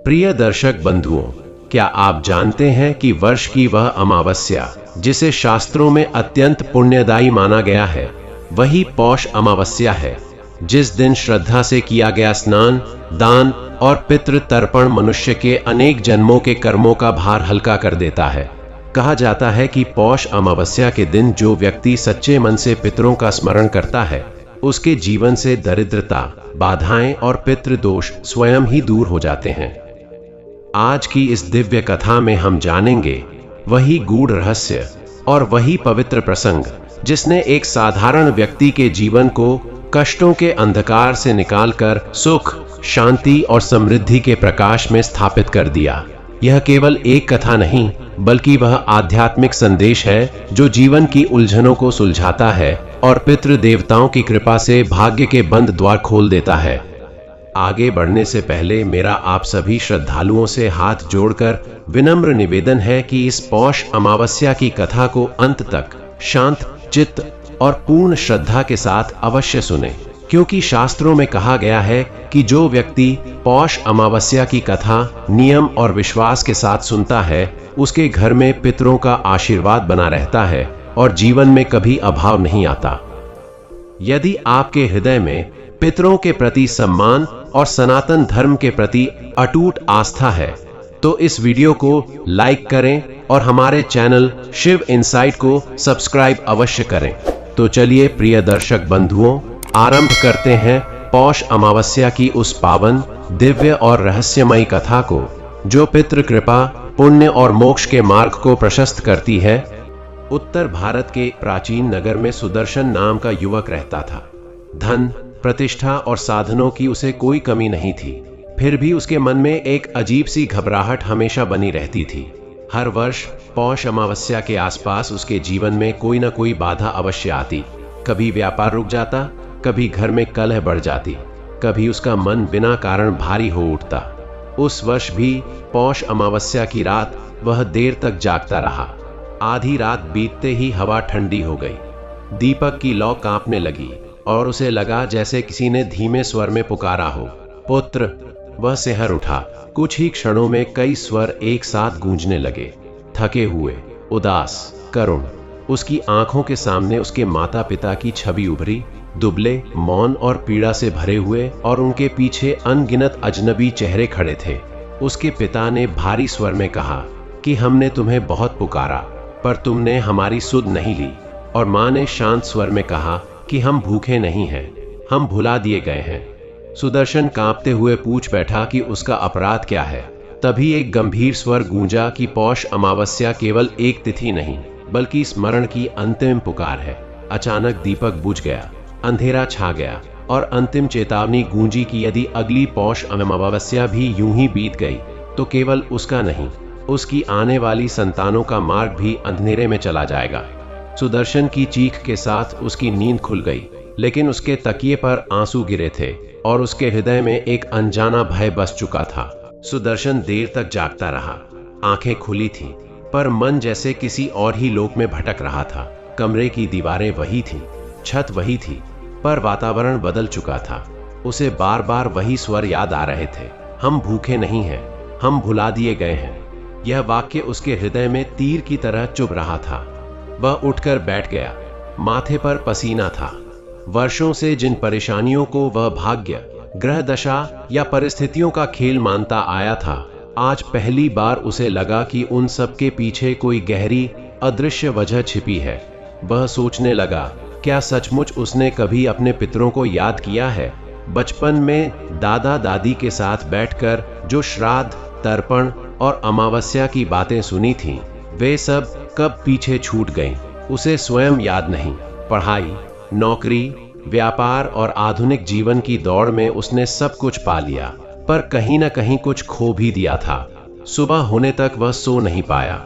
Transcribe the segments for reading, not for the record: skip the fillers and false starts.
प्रिय दर्शक बंधुओं, क्या आप जानते हैं कि वर्ष की वह अमावस्या जिसे शास्त्रों में अत्यंत पुण्यदायी माना गया है, वही पौष अमावस्या है, जिस दिन श्रद्धा से किया गया स्नान, दान और पितृ तर्पण मनुष्य के अनेक जन्मों के कर्मों का भार हल्का कर देता है। कहा जाता है कि पौष अमावस्या के दिन जो व्यक्ति सच्चे मन से पितरों का स्मरण करता है, उसके जीवन से दरिद्रता, बाधाएं और पितृदोष स्वयं ही दूर हो जाते हैं। आज की इस दिव्य कथा में हम जानेंगे वही गूढ़ रहस्य और वही पवित्र प्रसंग जिसने एक साधारण व्यक्ति के जीवन को कष्टों के अंधकार से निकालकर सुख, शांति और समृद्धि के प्रकाश में स्थापित कर दिया। यह केवल एक कथा नहीं, बल्कि वह आध्यात्मिक संदेश है जो जीवन की उलझनों को सुलझाता है और पितृ देवताओं की कृपा से भाग्य के बंद द्वार खोल देता है। आगे बढ़ने से पहले मेरा आप सभी श्रद्धालुओं से हाथ जोड़कर विनम्र निवेदन है कि इस पौष अमावस्या की कथा को अंत तक शांत चित्त और पूर्ण श्रद्धा के साथ अवश्य सुने, क्योंकि शास्त्रों में कहा गया है कि जो व्यक्ति पौष अमावस्या की कथा नियम और विश्वास के साथ सुनता है, उसके घर में पितरों का आशीर्वाद बना रहता है और जीवन में कभी अभाव नहीं आता। यदि आपके हृदय में पितरों के प्रति सम्मान और सनातन धर्म के प्रति अटूट आस्था है, तो इस वीडियो को लाइक करें और हमारे चैनल शिव इनसाइट को सब्सक्राइब अवश्य करें। तो चलिए प्रिय दर्शक बंधुओं, आरंभ करते हैं पौष अमावस्या की उस पावन, दिव्य और रहस्यमयी कथा को, जो पितृ कृपा, पुण्य और मोक्ष के मार्ग को प्रशस्त करती है। उत्तर भारत के प्राचीन नगर में सुदर्शन नाम का युवक रहता था। धन, प्रतिष्ठा और साधनों की उसे कोई कमी नहीं थी। फिर भी उसके मन में एक अजीब सी घबराहट हमेशा बनी रहती थी। हर वर्ष पौष अमावस्या के आसपास उसके जीवन में कोई न कोई बाधा अवश्य आती। कभी व्यापार रुक जाता, कभी घर में कलह बढ़ जाती, कभी उसका मन बिना कारण भारी हो उठता। उस वर्ष भी पौष अमावस्या की रात वह देर तक जागता रहा। आधी रात बीतते ही हवा ठंडी हो गई। दीपक की लौ कांपने लगी और उसे लगा जैसे किसी ने धीमे स्वर में पुकारा हो, पुत्र। वह सिहर उठा। कुछ ही क्षणों में कई स्वर एक साथ गूंजने लगे। थके हुए, उदास, करुण। उसकी आंखों के सामने उसके माता पिता की छवि उभरी, दुबले, मौन और पीड़ा से भरे हुए, और उनके पीछे अनगिनत अजनबी चेहरे खड़े थे। उसके पिता ने भारी स्वर में कहा कि हमने तुम्हें बहुत पुकारा, पर तुमने हमारी सुध नहीं ली। और मां ने शांत स्वर में कहा कि हम भूखे नहीं हैं, हम भुला दिए गए हैं। सुदर्शन कांपते हुए पूछ बैठा कि उसका अपराध क्या है। तभी एक गंभीर स्वर गूंजा कि पौष अमावस्या केवल एक तिथि नहीं, बल्कि स्मरण की अंतिम पुकार है। अचानक दीपक बुझ गया, अंधेरा छा गया और अंतिम चेतावनी गूंजी कि यदि अगली पौष अमावस्या भी यूं ही बीत गई, तो केवल उसका नहीं, उसकी आने वाली संतानों का मार्ग भी अंधेरे में चला जाएगा। सुदर्शन की चीख के साथ उसकी नींद खुल गई, लेकिन उसके तकिए पर आंसू गिरे थे और उसके हृदय में एक अनजाना भय बस चुका था। सुदर्शन देर तक जागता रहा। आंखें खुली थीं, पर मन जैसे किसी और ही लोक में भटक रहा था। कमरे की दीवारें वही थीं, छत वही थी, पर वातावरण बदल चुका था। उसे बार बार वही स्वर याद आ रहे थे, हम भूखे नहीं हैं, हम भुला दिए गए हैं। यह वाक्य उसके हृदय में तीर की तरह चुभ रहा था। वह उठकर बैठ गया। माथे पर पसीना था। वर्षों से जिन परेशानियों को वह भाग्य, ग्रह दशा या परिस्थितियों का खेल मानता आया था, आज पहली बार उसे लगा कि उन सब के पीछे कोई गहरी, अदृश्य वजह छिपी है। वह सोचने लगा, क्या सचमुच उसने कभी अपने पितरों को याद किया है? बचपन में दादा दादी के साथ बैठकर जो श्राद्ध, तर्पण और अमावस्या की बातें सुनी थीं, वे सब कब पीछे छूट गईं? उसे स्वयं याद नहीं। पढ़ाई, नौकरी, व्यापार और आधुनिक जीवन की दौड़ में उसने सब कुछ पा लिया, पर कहीं न कहीं कुछ खो भी दिया था। सुबह होने तक वह सो नहीं पाया।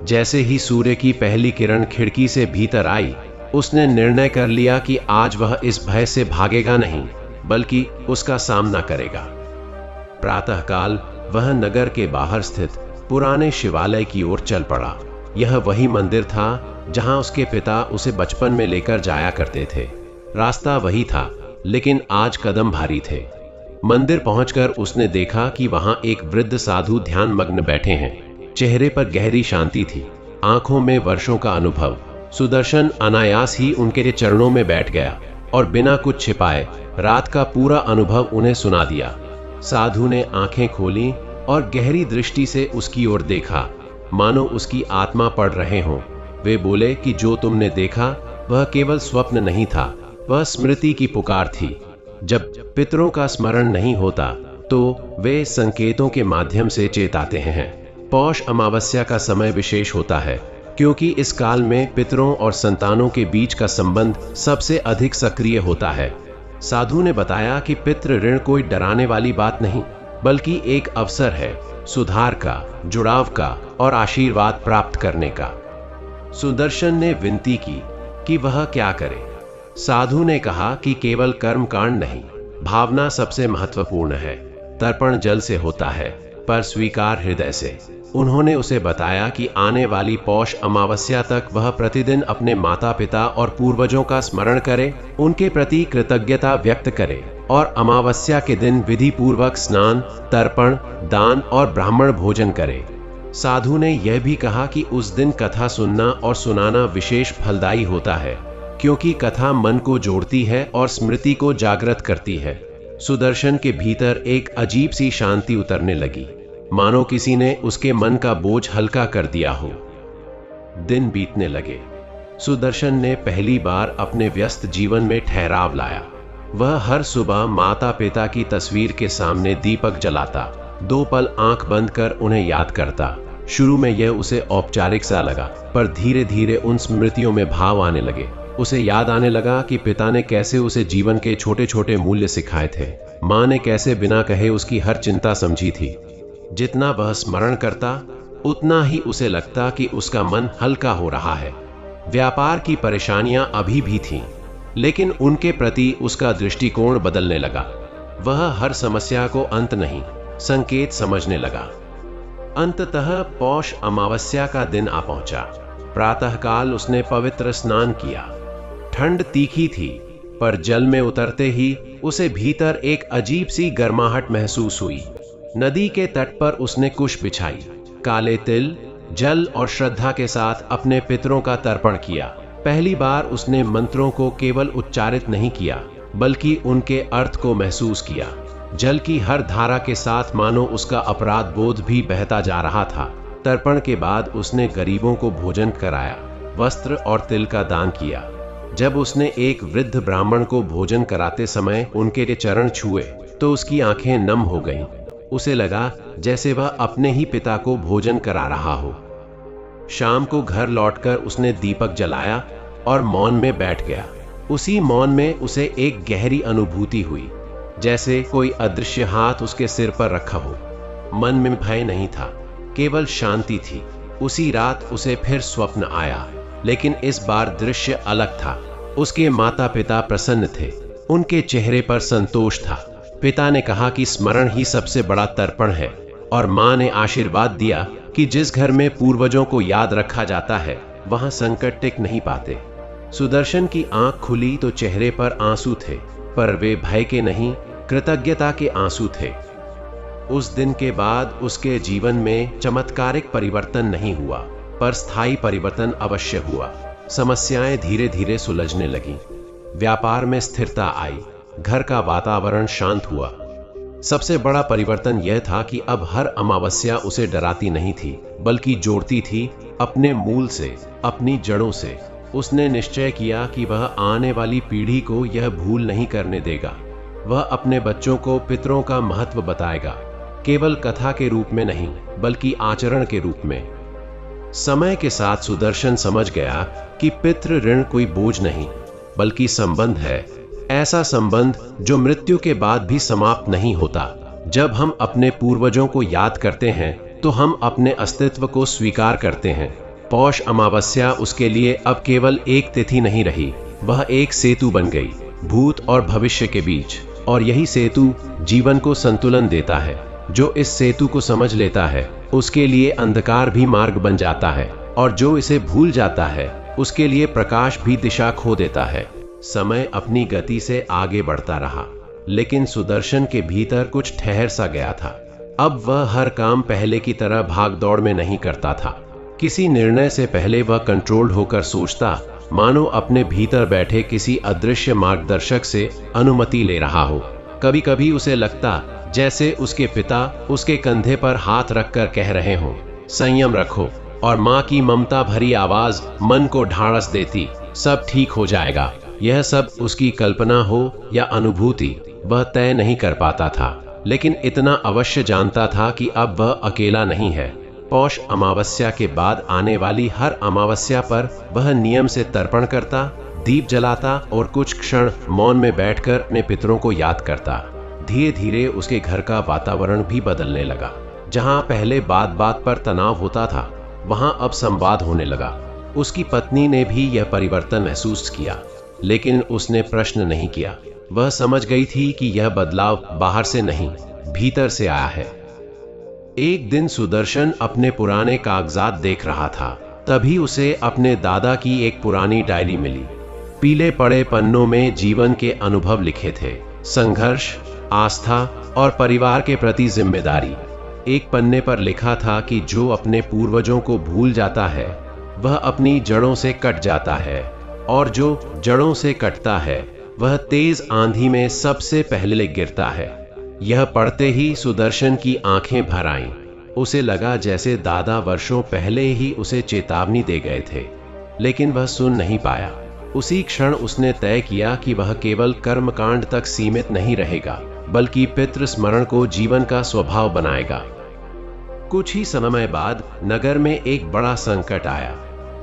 जैसे ही सूर्य की पहली किरण खिड़की से भीतर आई, उसने निर्णय कर लिया कि आज वह इस भय से भागेगा नहीं, बल्कि उसका सामना करेगा। प्रातःकाल वह नगर के बाहर स्थित पुराने शिवालय की ओर चल पड़ा। यह वही मंदिर था जहां उसके पिता उसे बचपन में लेकर जाया करते थे। रास्ता वही था, लेकिन आज कदम भारी थे। मंदिर पहुंचकर उसने देखा कि वहां एक वृद्ध साधु ध्यान मग्न बैठे हैं। चेहरे पर गहरी शांति थी, आंखों में वर्षों का अनुभव। सुदर्शन अनायास ही उनके चरणों में बैठ गया और बिना कुछ छिपाए रात का पूरा अनुभव उन्हें सुना दिया। साधु ने आंखें खोली और गहरी दृष्टि से उसकी ओर देखा, मानो उसकी आत्मा पढ़ रहे हों। वे बोले कि जो तुमने देखा वह केवल स्वप्न नहीं था, वह स्मृति की पुकार थी। जब पितरों का स्मरण नहीं होता तो वे संकेतों के माध्यम से चेताते हैं। पौष अमावस्या का समय विशेष होता है क्योंकि इस काल में पितरों और संतानों के बीच का संबंध सबसे अधिक सक्रिय होता है। साधु ने बताया कि पितृ ऋण कोई डराने वाली बात नहीं, बल्कि एक अवसर है सुधार का, जुड़ाव का और आशीर्वाद प्राप्त करने का। सुदर्शन ने विनती की कि वह क्या करे। साधु ने कहा कि केवल कर्म कांड नहीं, भावना सबसे महत्वपूर्ण है। तर्पण जल से होता है पर स्वीकार हृदय से। उन्होंने उसे बताया कि आने वाली पौष अमावस्या तक वह प्रतिदिन अपने माता पिता और पूर्वजों का स्मरण करे, उनके प्रति कृतज्ञता व्यक्त करे और अमावस्या के दिन विधि पूर्वक स्नान, तर्पण, दान और ब्राह्मण भोजन करे। साधु ने यह भी कहा कि उस दिन कथा सुनना और सुनाना विशेष फलदायी होता है क्योंकि कथा मन को जोड़ती है और स्मृति को जागृत करती है। सुदर्शन के भीतर एक अजीब सी शांति उतरने लगी, मानो किसी ने उसके मन का बोझ हल्का कर दिया हो। दिन बीतने लगे। सुदर्शन ने पहली बार अपने व्यस्त जीवन में ठहराव लाया। वह हर सुबह माता पिता की तस्वीर के सामने दीपक जलाता, 2 पल आंख बंद कर उन्हें याद करता। शुरू में यह उसे औपचारिक सा लगा, पर धीरे धीरे उन स्मृतियों में भाव आने लगे। उसे याद आने लगा कि पिता ने कैसे उसे जीवन के छोटे छोटे मूल्य सिखाए थे, माँ ने कैसे बिना कहे उसकी हर चिंता समझी थी। जितना वह स्मरण करता उतना ही उसे लगता कि उसका मन हल्का हो रहा है। व्यापार की परेशानियां अभी भी थीं, लेकिन उनके प्रति उसका दृष्टिकोण बदलने लगा। वह हर समस्या को अंत नहीं, संकेत समझने लगा। अंततः पौष अमावस्या का दिन आ पहुंचा। प्रातःकाल उसने पवित्र स्नान किया। ठंड तीखी थी, पर जल में उतरते ही उसे भीतर एक अजीब सी गर्माहट महसूस हुई। नदी के तट पर उसने कुश बिछाई, काले तिल, जल और श्रद्धा के साथ अपने पितरों का तर्पण किया। पहली बार उसने मंत्रों को केवल उच्चारित नहीं किया, बल्कि उनके अर्थ को महसूस किया। जल की हर धारा के साथ मानो उसका अपराध बोध भी बहता जा रहा था। तर्पण के बाद उसने गरीबों को भोजन कराया, वस्त्र और तिल का दान किया। जब उसने एक वृद्ध ब्राह्मण को भोजन कराते समय उनके चरण छुए तो उसकी आंखें नम हो गईं। उसे लगा जैसे वह अपने ही पिता को भोजन करा रहा हो। शाम को घर लौटकर उसने दीपक जलाया और मौन में बैठ गया। उसी मौन में उसे एक गहरी अनुभूति हुई, जैसे कोई अदृश्य हाथ उसके सिर पर रखा हो। मन में भय नहीं था, केवल शांति थी। उसी रात उसे फिर स्वप्न आया, लेकिन इस बार दृश्य अलग था। उसके माता पिता प्रसन्न थे, उनके चेहरे पर संतोष था। पिता ने कहा कि स्मरण ही सबसे बड़ा तर्पण है, और माँ ने आशीर्वाद दिया कि जिस घर में पूर्वजों को याद रखा जाता है वहां संकट टिक नहीं पाते। सुदर्शन की आंख खुली तो चेहरे पर आंसू थे, पर वे भय के नहीं, कृतज्ञता के आंसू थे। उस दिन के बाद उसके जीवन में चमत्कारिक परिवर्तन नहीं हुआ, पर स्थायी परिवर्तन अवश्य हुआ। समस्याएं धीरे धीरे सुलझने लगीं, व्यापार में स्थिरता आई, घर का वातावरण शांत हुआ। सबसे बड़ा परिवर्तन यह था कि अब हर अमावस्या उसे डराती नहीं थी, बल्कि जोड़ती थी अपने मूल से, अपनी जड़ों से। उसने निश्चय किया कि वह आने वाली पीढ़ी को यह भूल नहीं करने देगा। वह अपने बच्चों को पितरों का महत्व बताएगा, केवल कथा के रूप में नहीं, बल्कि आचरण के रूप में। समय के साथ सुदर्शन समझ गया कि पितृ ऋण कोई बोझ नहीं, बल्कि संबंध है। ऐसा संबंध जो मृत्यु के बाद भी समाप्त नहीं होता। जब हम अपने पूर्वजों को याद करते हैं तो हम अपने अस्तित्व को स्वीकार करते हैं। पौष अमावस्या उसके लिए अब केवल एक तिथि नहीं रही, वह एक सेतु बन गई, भूत और भविष्य के बीच। और यही सेतु जीवन को संतुलन देता है। जो इस सेतु को समझ लेता है उसके लिए अंधकार भी मार्ग बन जाता है, और जो इसे भूल जाता है उसके लिए प्रकाश भी दिशा खो देता है। समय अपनी गति से आगे बढ़ता रहा। लेकिन सुदर्शन के भीतर कुछ ठहर सा गया था। अब वह हर काम पहले की तरह भागदौड़ में नहीं करता था। किसी निर्णय से पहले वह कंट्रोल्ड होकर सोचता, मानो अपने भीतर बैठे किसी अदृश्य मार्गदर्शक से अनुमति ले रहा हो। कभी कभी उसे लगता जैसे उसके पिता उसके कंधे पर हाथ रखकर कह रहे हों, संयम रखो, और माँ की ममता भरी आवाज मन को ढाढ़स देती, सब ठीक हो जाएगा। यह सब उसकी कल्पना हो या अनुभूति, वह तय नहीं कर पाता था, लेकिन इतना अवश्य जानता था कि अब वह अकेला नहीं है। पौष अमावस्या के बाद आने वाली हर अमावस्या पर वह नियम से तर्पण करता, दीप जलाता और कुछ क्षण मौन में बैठकर अपने पितरों को याद करता। धीरे धीरे उसके घर का वातावरण भी बदलने लगा। जहां पहले बात बात पर तनाव होता था, वहां अब संवाद होने लगा। उसकी पत्नी ने भी यह परिवर्तन महसूस किया, लेकिन उसने प्रश्न नहीं किया। वह समझ गई थी कि यह बदलाव बाहर से नहीं, भीतर से आया है। एक दिन सुदर्शन अपने पुराने कागजात देख रहा था, तभी उसे अपने दादा की एक पुरानी डायरी मिली। पीले पड़े पन्नों में जीवन के अनुभव लिखे थे, संघर्ष, आस्था और परिवार के प्रति जिम्मेदारी। एक पन्ने पर लिखा था कि जो अपने पूर्वजों को भूल जाता है वह अपनी जड़ों से कट जाता है, और जो जड़ों से कटता है वह तेज आंधी में सबसे पहले गिरता है। यह पढ़ते ही सुदर्शन की आंखें भर आईं। उसे लगा जैसे दादा वर्षों पहले ही उसे चेतावनी दे गए थे, लेकिन वह सुन नहीं पाया। उसी क्षण उसने तय किया कि वह केवल कर्मकांड तक सीमित नहीं रहेगा, बल्कि पितृ स्मरण को जीवन का स्वभाव बनाएगा। कुछ ही समय बाद नगर में एक बड़ा संकट आया।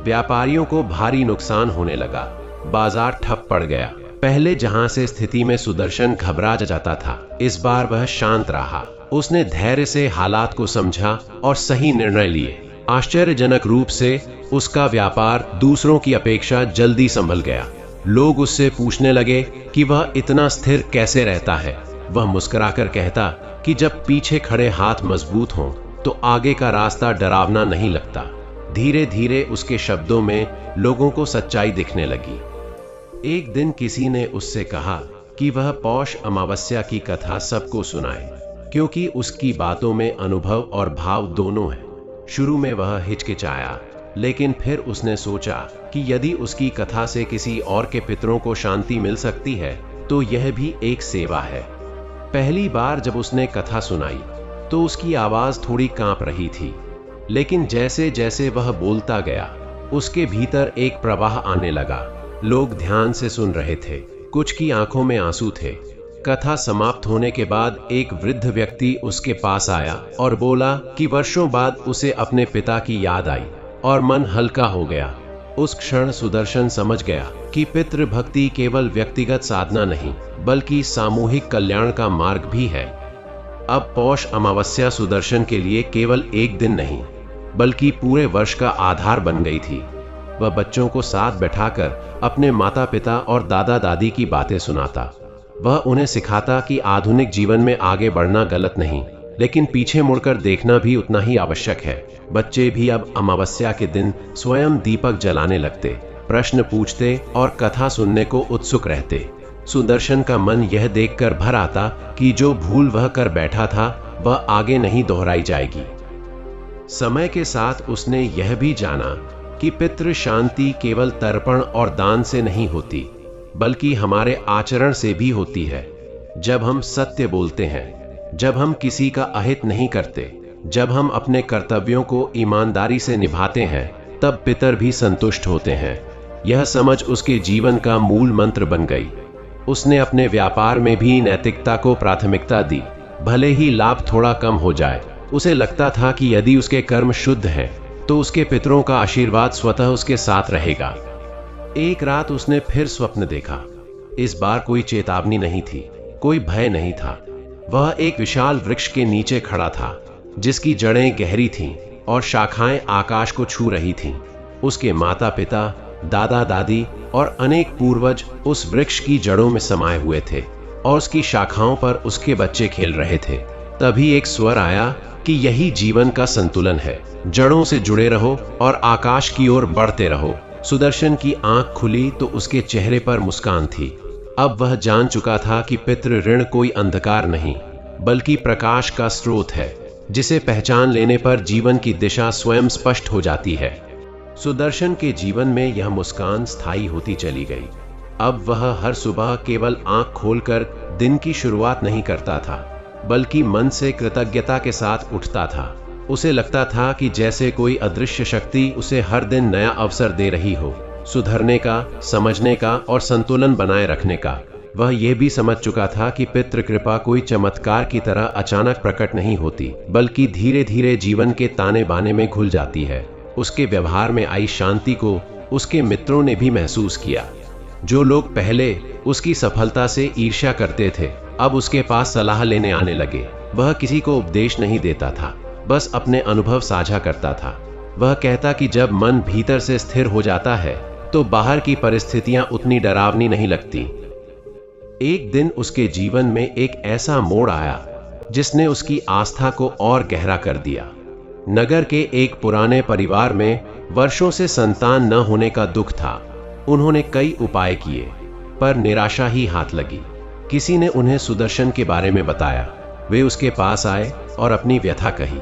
व्यापारियों को भारी नुकसान होने लगा, बाजार ठप पड़ गया। पहले जहां से स्थिति में सुदर्शन घबरा जाता था, इस बार वह शांत रहा। उसने धैर्य से हालात को समझा और सही निर्णय लिए। आश्चर्यजनक रूप से उसका व्यापार दूसरों की अपेक्षा जल्दी संभल गया। लोग उससे पूछने लगे कि वह इतना स्थिर कैसे रहता है। वह मुस्कुराकर कहता कि जब पीछे खड़े हाथ मजबूत हों तो आगे का रास्ता डरावना नहीं लगता। धीरे धीरे उसके शब्दों में लोगों को सच्चाई दिखने लगी। एक दिन किसी ने उससे कहा कि वह पौष अमावस्या की कथा सबको सुनाए, क्योंकि उसकी बातों में अनुभव और भाव दोनों हैं। शुरू में वह हिचकिचाया, लेकिन फिर उसने सोचा कि यदि उसकी कथा से किसी और के पितरों को शांति मिल सकती है तो यह भी एक सेवा है। पहली बार जब उसने कथा सुनाई तो उसकी आवाज थोड़ी कांप रही थी, लेकिन जैसे जैसे वह बोलता गया उसके भीतर एक प्रवाह आने लगा। लोग ध्यान से सुन रहे थे, कुछ की आंखों में आंसू थे। कथा समाप्त होने के बाद एक वृद्ध व्यक्ति उसके पास आया और बोला कि वर्षों बाद उसे अपने पिता की याद आई और मन हल्का हो गया। उस क्षण सुदर्शन समझ गया कि पितृभक्ति केवल व्यक्तिगत साधना नहीं, बल्कि सामूहिक कल्याण का मार्ग भी है। अब पौष अमावस्या सुदर्शन के लिए केवल एक दिन नहीं, बल्कि पूरे वर्ष का आधार बन गई थी। वह बच्चों को साथ बैठाकर अपने माता पिता और दादा दादी की बातें सुनाता। वह उन्हें सिखाता कि आधुनिक जीवन में आगे बढ़ना गलत नहीं, लेकिन पीछे मुड़कर देखना भी उतना ही आवश्यक है। बच्चे भी अब अमावस्या के दिन स्वयं दीपक जलाने लगते, प्रश्न पूछते और कथा सुनने को उत्सुक रहते। सुदर्शन का मन यह देखकर भर आता कि जो भूल वह कर बैठा था वह आगे नहीं दोहराई जाएगी। समय के साथ उसने यह भी जाना कि पितृ शांति केवल तर्पण और दान से नहीं होती, बल्कि हमारे आचरण से भी होती है। जब हम सत्य बोलते हैं, जब हम किसी का अहित नहीं करते, जब हम अपने कर्तव्यों को ईमानदारी से निभाते हैं, तब पितर भी संतुष्ट होते हैं। यह समझ उसके जीवन का मूल मंत्र बन गई। उसने अपने व्यापार में भी नैतिकता को प्राथमिकता दी, भले ही लाभ थोड़ा कम हो जाए। उसे लगता था कि यदि उसके कर्म शुद्ध हैं, तो उसके पितरों का आशीर्वाद स्वतः उसके साथ रहेगा। एक रात उसने फिर स्वप्न देखा। इस बार कोई चेतावनी नहीं थी, कोई भय नहीं था। वह एक विशाल वृक्ष के नीचे खड़ा था, जिसकी जड़ें गहरी थीं और शाखाएं आकाश को छू रही थीं। उसके माता पिता, दादा दादी और अनेक पूर्वज उस वृक्ष की जड़ों में समाये हुए थे और उसकी शाखाओं पर उसके बच्चे खेल रहे थे। तभी एक स्वर आया कि यही जीवन का संतुलन है, जड़ों से जुड़े रहो और आकाश की ओर बढ़ते रहो। सुदर्शन की आंख खुली तो उसके चेहरे पर मुस्कान थी। अब वह जान चुका था कि पितृ ऋण कोई अंधकार नहीं, बल्कि प्रकाश का स्रोत है, जिसे पहचान लेने पर जीवन की दिशा स्वयं स्पष्ट हो जाती है। सुदर्शन के जीवन में यह मुस्कान स्थायी होती चली गई। अब वह हर सुबह केवल आंख खोलकर दिन की शुरुआत नहीं करता था, बल्कि मन से कृतज्ञता के साथ उठता था। उसे लगता था कि जैसे कोई अदृश्य शक्ति उसे हर दिन नया अवसर दे रही हो, सुधरने का, समझने का और संतुलन बनाए रखने का। वह यह भी समझ चुका था कि पितृ कृपा कोई चमत्कार की तरह अचानक प्रकट नहीं होती, बल्कि धीरे धीरे जीवन के ताने बाने में घुल जाती है। उसके व्यवहार में आई शांति को उसके मित्रों ने भी महसूस किया। जो लोग पहले उसकी सफलता से ईर्ष्या करते थे, अब उसके पास सलाह लेने आने लगे। वह किसी को उपदेश नहीं देता था, बस अपने अनुभव साझा करता था। वह कहता कि जब मन भीतर से स्थिर हो जाता है तो बाहर की परिस्थितियां उतनी डरावनी नहीं लगती। एक दिन उसके जीवन में एक ऐसा मोड़ आया जिसने उसकी आस्था को और गहरा कर दिया। नगर के एक पुराने परिवार में वर्षों से संतान न होने का दुख था। उन्होंने कई उपाय किए, पर निराशा ही हाथ लगी। किसी ने उन्हें सुदर्शन के बारे में बताया। वे उसके पास आए और अपनी व्यथा कही।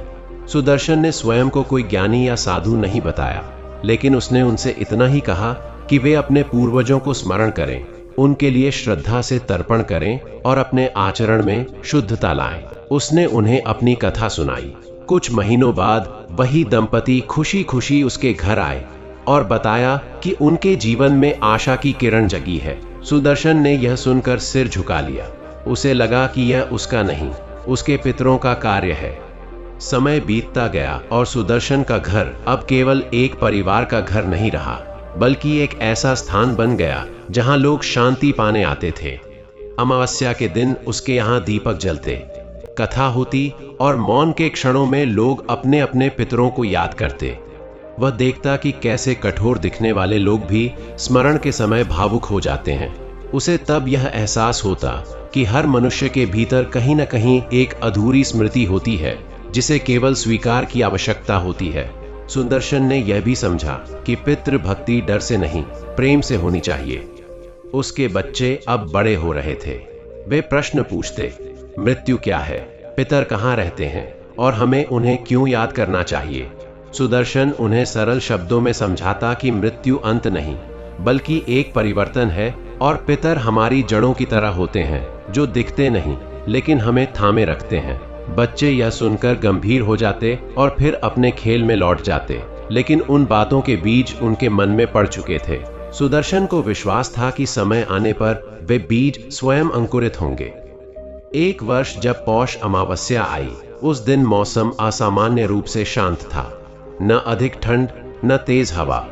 सुदर्शन ने स्वयं को कोई ज्ञानी या साधु नहीं बताया, लेकिन उसने उनसे इतना ही कहा कि वे अपने पूर्वजों को स्मरण करें, उनके लिए श्रद्धा से तर्पण करें और अपने आचरण में शुद्धता लाएं। उसने उन्हें अपनी कथा सुनाई। कुछ महीनों बाद वही दंपति खुशी खुशी उसके घर आए और बताया कि उनके जीवन में आशा की किरण जगी है। सुदर्शन ने यह सुनकर सिर झुका लिया। उसे लगा कि यह उसका नहीं, उसके पितरों का कार्य है। समय बीतता गया और सुदर्शन का घर अब केवल एक परिवार का घर नहीं रहा, बल्कि एक ऐसा स्थान बन गया जहां लोग शांति पाने आते थे। अमावस्या के दिन उसके यहाँ दीपक जलते, कथा होती और मौन के क्षणों में लोग अपने अपने पितरों को याद करते। वह देखता कि कैसे कठोर दिखने वाले लोग भी स्मरण के समय भावुक हो जाते हैं। उसे तब यह एहसास होता कि हर मनुष्य के भीतर कहीं न कहीं एक अधूरी स्मृति होती है, जिसे केवल स्वीकार की आवश्यकता होती है। सुदर्शन ने यह भी समझा कि पितृ भक्ति डर से नहीं, प्रेम से होनी चाहिए। उसके बच्चे अब बड़े हो रहे थे। वे प्रश्न पूछते, मृत्यु क्या है, पितर कहाँ रहते हैं और हमें उन्हें क्यों याद करना चाहिए। सुदर्शन उन्हें सरल शब्दों में समझाता कि मृत्यु अंत नहीं, बल्कि एक परिवर्तन है और पितर हमारी जड़ों की तरह होते हैं, जो दिखते नहीं लेकिन हमें थामे रखते हैं। बच्चे यह सुनकर गंभीर हो जाते और फिर अपने खेल में लौट जाते, लेकिन उन बातों के बीज उनके मन में पड़ चुके थे। सुदर्शन को विश्वास था कि समय आने पर वे बीज स्वयं अंकुरित होंगे। एक वर्ष जब पौष अमावस्या आई, उस दिन मौसम असामान्य रूप से शांत था। न अधिक ठंड, न तेज हवा।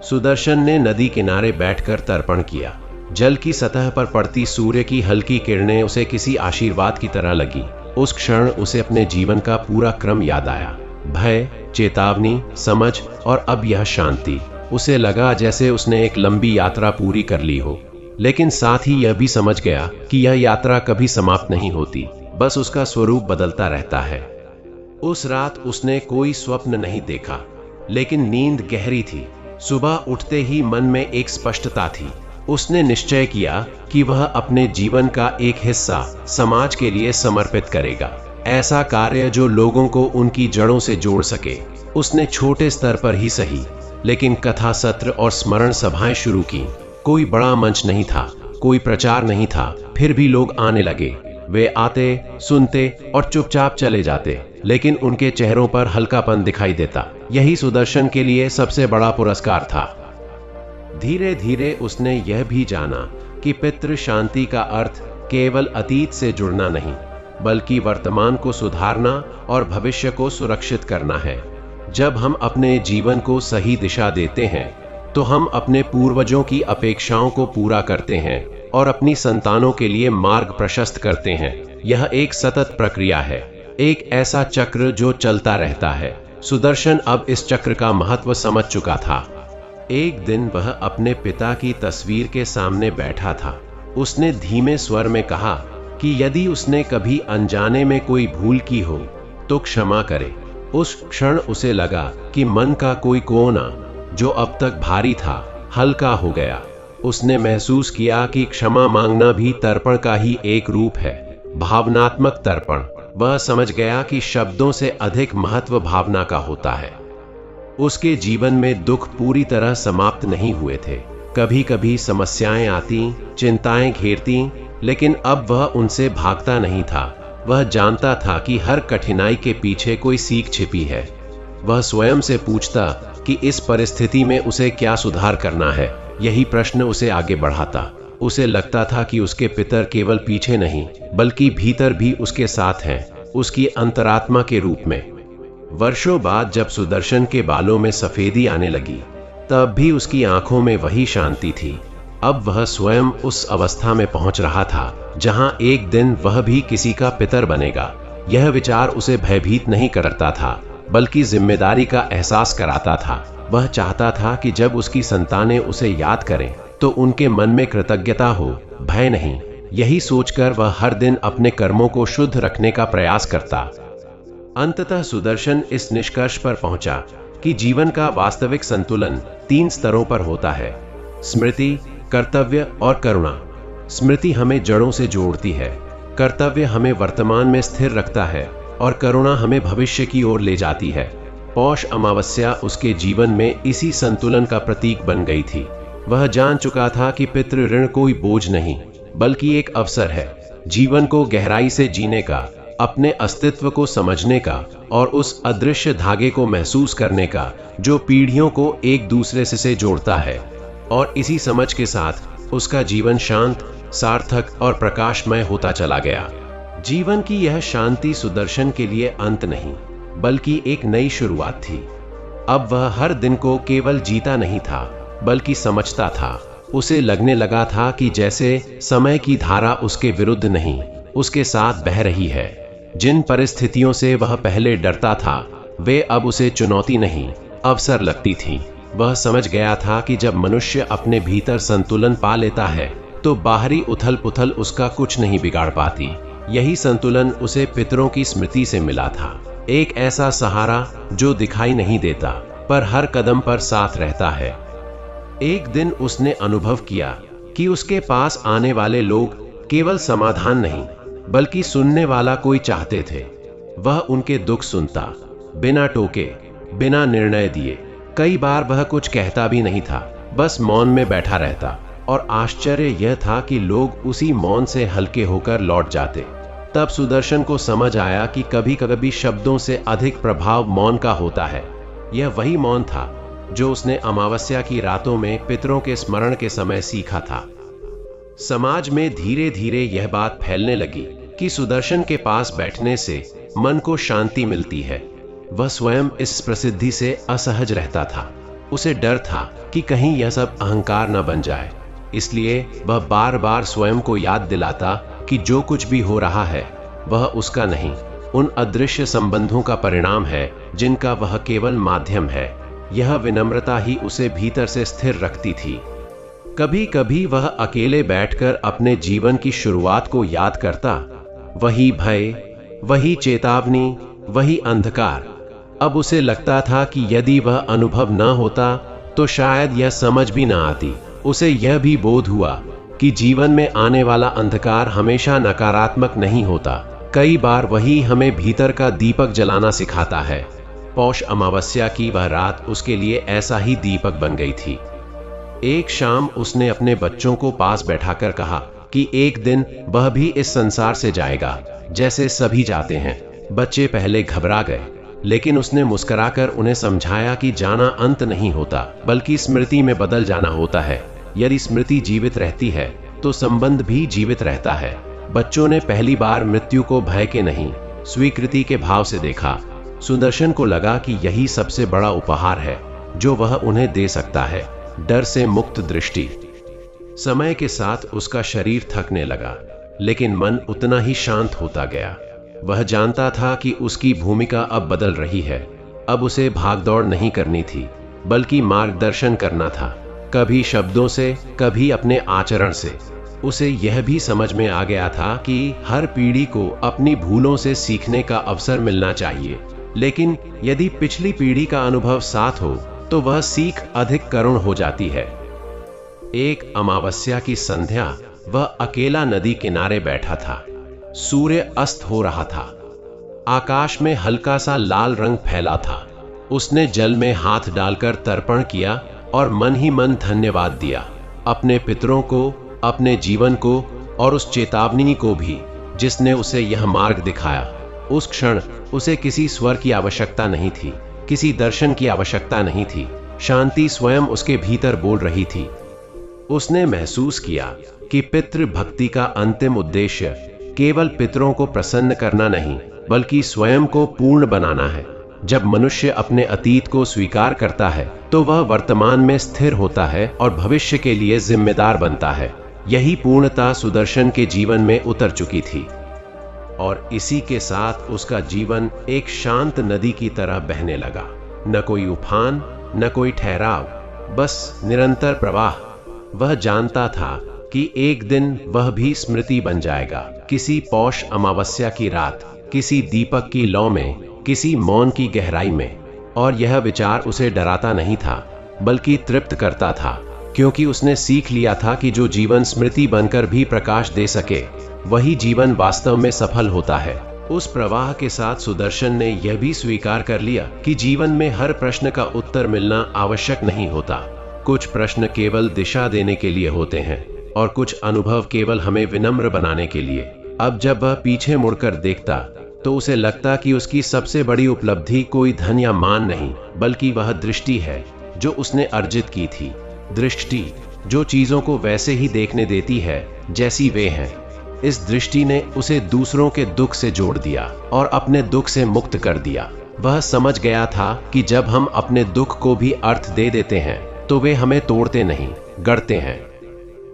सुदर्शन ने नदी किनारे बैठकर तर्पण किया। जल की सतह पर पड़ती सूर्य की हल्की किरणें उसे किसी आशीर्वाद की तरह लगी। उस क्षण उसे अपने जीवन का पूरा क्रम याद आया। भय, चेतावनी, समझ और अब यह शांति। उसे लगा जैसे उसने एक लंबी यात्रा पूरी कर ली हो, लेकिन साथ ही यह भी समझ गया कि यह यात्रा कभी समाप्त नहीं होती, बस उसका स्वरूप बदलता रहता है। उस रात उसने कोई स्वप्न नहीं देखा, लेकिन नींद गहरी थी। सुबह उठते ही मन में एक स्पष्टता थी। उसने निश्चय किया कि वह अपने जीवन का एक हिस्सा समाज के लिए समर्पित करेगा, ऐसा कार्य जो लोगों को उनकी जड़ों से जोड़ सके। उसने छोटे स्तर पर ही सही, लेकिन कथा सत्र और स्मरण सभाएं शुरू की। कोई बड़ा मंच नहीं था, कोई प्रचार नहीं था, फिर भी लोग आने लगे। वे आते, सुनते और चुपचाप चले जाते, लेकिन उनके चेहरों पर हल्कापन दिखाई देता। यही सुदर्शन के लिए सबसे बड़ा पुरस्कार था। धीरे धीरे उसने यह भी जाना कि पितृ शांति का अर्थ केवल अतीत से जुड़ना नहीं, बल्कि वर्तमान को सुधारना और भविष्य को सुरक्षित करना है। जब हम अपने जीवन को सही दिशा देते हैं, तो हम अपने पूर्वजों की अपेक्षाओं को पूरा करते हैं और अपनी संतानों के लिए मार्ग प्रशस्त करते हैं। यह एक सतत प्रक्रिया है, एक ऐसा चक्र जो चलता रहता है। सुदर्शन अब इस चक्र का महत्व समझ चुका था। एक दिन वह अपने पिता की तस्वीर के सामने बैठा था। उसने धीमे स्वर में कहा कि यदि उसने कभी अनजाने में कोई भूल की हो तो क्षमा करे। उस क्षण उसे लगा कि मन का कोई कोना जो अब तक भारी था, हल्का हो गया। उसने महसूस किया कि क्षमा मांगना भी तर्पण का ही एक रूप है, भावनात्मक तर्पण। वह समझ गया कि शब्दों से अधिक महत्व भावना का होता है। उसके जीवन में दुख पूरी तरह समाप्त नहीं हुए थे। कभी कभी समस्याएं आती, चिंताएं घेरती, लेकिन अब वह उनसे भागता नहीं था। वह जानता था कि हर कठिनाई के पीछे कोई सीख छिपी है। वह स्वयं से पूछता कि इस परिस्थिति में उसे क्या सुधार करना है। यही प्रश्न उसे आगे बढ़ाता। उसे लगता था कि उसके पितर केवल पीछे नहीं, बल्कि भीतर भी उसके साथ हैं, उसकी अंतरात्मा के रूप में। वर्षों बाद जब सुदर्शन के बालों में सफेदी आने लगी, तब भी उसकी आंखों में वही शांति थी। अब वह स्वयं उस अवस्था में पहुंच रहा था जहां एक दिन वह भी किसी का पितर बनेगा। यह विचार उसे भयभीत नहीं करता था, बल्कि जिम्मेदारी का एहसास कराता था। वह चाहता था कि जब उसकी संतानें उसे याद करें तो उनके मन में कृतज्ञता हो, भय नहीं। यही सोचकर वह हर दिन अपने कर्मों को शुद्ध रखने का प्रयास करता। अंततः सुदर्शन इस निष्कर्ष पर पहुंचा कि जीवन का वास्तविक संतुलन 3 स्तरों पर होता है: स्मृति, कर्तव्य और करुणा। स्मृति हमें जड़ों से जोड़ती है, कर्तव्य हमें वर्तमान में स्थिर रखता है और करुणा हमें भविष्य की ओर ले जाती है। पौष अमावस्या उसके जीवन में इसी संतुलन का प्रतीक बन गई थी। वह जान चुका था कि पितृ ऋण कोई बोझ नहीं, बल्कि एक अवसर है जीवन को गहराई से जीने का, अपने अस्तित्व को समझने का और उस अदृश्य धागे को महसूस करने का जो पीढ़ियों को एक दूसरे से जोड़ता है। और इसी समझ के साथ उसका जीवन शांत, सार्थक और प्रकाशमय होता चला गया। जीवन की यह शांति सुदर्शन के लिए अंत नहीं, बल्कि एक नई शुरुआत थी। अब वह हर दिन को केवल जीता नहीं था, बल्कि समझता था। उसे लगने लगा था कि जैसे समय की धारा उसके विरुद्ध नहीं, उसके साथ बह रही है। जिन परिस्थितियों से वह पहले डरता था, वे अब उसे चुनौती नहीं, अवसर लगती थीं। वह समझ गया था कि जब मनुष्य अपने भीतर संतुलन पा लेता है, तो बाहरी उथल पुथल उसका कुछ नहीं बिगाड़ पाती। यही संतुलन उसे पितरों की स्मृति से मिला था, एक ऐसा सहारा जो दिखाई नहीं देता, पर हर कदम पर साथ रहता है। एक दिन उसने अनुभव किया कि उसके पास आने वाले लोग केवल समाधान नहीं, बल्कि सुनने वाला कोई चाहते थे। वह उनके दुख सुनता, बिना टोके, बिना निर्णय दिए। कई बार वह कुछ कहता भी नहीं था, बस मौन में बैठा रहता। और आश्चर्य यह था कि लोग उसी मौन से हल्के होकर लौट जाते। तब सुदर्शन को समझ आया कि कभी कभी शब्दों से अधिक प्रभाव मौन का होता है। यह वही मौन था जो उसने अमावस्या की रातों में पितरों के स्मरण के समय सीखा था। समाज में धीरे धीरे यह बात फैलने लगी कि सुदर्शन के पास बैठने से मन को शांति मिलती है। वह स्वयं इस प्रसिद्धि से असहज रहता था। उसे डर था कि कहीं यह सब अहंकार न बन जाए। इसलिए वह बार बार स्वयं को याद दिलाता कि जो कुछ भी हो रहा है वह उसका नहीं, उन अदृश्य संबंधों का परिणाम है जिनका वह केवल माध्यम है। यह विनम्रता ही उसे भीतर से स्थिर रखती थी। कभी कभी वह अकेले बैठकर अपने जीवन की शुरुआत को याद करता। वही भय, वही चेतावनी, वही अंधकार। अब उसे लगता था कि यदि वह अनुभव न होता तो शायद यह समझ भी न आती। उसे यह भी बोध हुआ कि जीवन में आने वाला अंधकार हमेशा नकारात्मक नहीं होता। कई बार वही हमें भीतर का दीपक जलाना सिखाता है। पौष अमावस्या की वह रात उसके लिए ऐसा ही दीपक बन गई थी। एक शाम उसने अपने बच्चों को पास बैठाकर कहा कि एक दिन वह भी इस संसार से जाएगा, जैसे सभी जाते हैं। बच्चे पहले घबरा गए, लेकिन उसने मुस्कुराकर उन्हें समझाया कि जाना अंत नहीं होता, बल्कि स्मृति में बदल जाना होता है। यदि स्मृति जीवित रहती है तो संबंध भी जीवित रहता है। बच्चों ने पहली बार मृत्यु को भय के नहीं, स्वीकृति के भाव से देखा। सुदर्शन को लगा कि यही सबसे बड़ा उपहार है जो वह उन्हें दे सकता है, डर से मुक्त दृष्टि। समय के साथ उसका शरीर थकने लगा, लेकिन मन उतना ही शांत होता गया। वह जानता था कि उसकी भूमिका अब बदल रही है। अब उसे भागदौड़ नहीं करनी थी, बल्कि मार्गदर्शन करना था, कभी शब्दों से, कभी अपने आचरण से। उसे यह भी समझ में आ गया था कि हर पीढ़ी को अपनी भूलों से सीखने का अवसर मिलना चाहिए, लेकिन यदि पिछली पीढ़ी का अनुभव साथ हो तो वह सीख अधिक करुण हो जाती है। एक अमावस्या की संध्या वह अकेला नदी किनारे बैठा था। सूर्य अस्त हो रहा था। आकाश में हल्का सा लाल रंग फैला था। उसने जल में हाथ डालकर तर्पण किया और मन ही मन धन्यवाद दिया, अपने पितरों को, अपने जीवन को और उस चेतावनी को भी जिसने उसे यह मार्ग दिखाया। उस क्षण उसे किसी स्वर की आवश्यकता नहीं थी, किसी दर्शन की आवश्यकता नहीं थी। शांति स्वयं उसके भीतर बोल रही थी। उसने महसूस किया कि पितृ भक्ति का अंतिम उद्देश्य केवल पितरों को प्रसन्न करना नहीं, बल्कि स्वयं को पूर्ण बनाना है। जब मनुष्य अपने अतीत को स्वीकार करता है तो वह वर्तमान में स्थिर होता है और भविष्य के लिए जिम्मेदार बनता है। यही पूर्णता सुदर्शन के जीवन में उतर चुकी थी और इसी के साथ उसका जीवन एक शांत नदी की तरह बहने लगा। न कोई उफान, न कोई ठहराव, बस निरंतर प्रवाह। वह जानता था कि एक दिन वह भी स्मृति बन जाएगा, किसी पौष अमावस्या की रात, किसी दीपक की लौ में, किसी मौन की गहराई में। और यह विचार उसे डराता नहीं था, बल्कि तृप्त करता था, क्योंकि उसने सीख लिया था कि जो जीवन स्मृति बनकर भी प्रकाश दे सके, वही जीवन वास्तव में सफल होता है। उस प्रवाह के साथ सुदर्शन ने यह भी स्वीकार कर लिया कि जीवन में हर प्रश्न का उत्तर मिलना आवश्यक नहीं होता। कुछ प्रश्न केवल दिशा देने के लिए होते हैं और कुछ अनुभव केवल हमें विनम्र बनाने के लिए। अब जब वह पीछे मुड़कर देखता तो उसे लगता कि उसकी सबसे बड़ी उपलब्धि कोई धन या मान नहीं, बल्कि वह दृष्टि है जो उसने अर्जित की थी। दृष्टि जो चीजों को वैसे ही देखने देती है जैसी वे हैं। इस दृष्टि ने उसे दूसरों के दुख से जोड़ दिया और अपने दुख से मुक्त कर दिया। वह समझ गया था कि जब हम अपने दुख को भी अर्थ दे देते हैं तो वे हमें तोड़ते नहीं, गढ़ते हैं।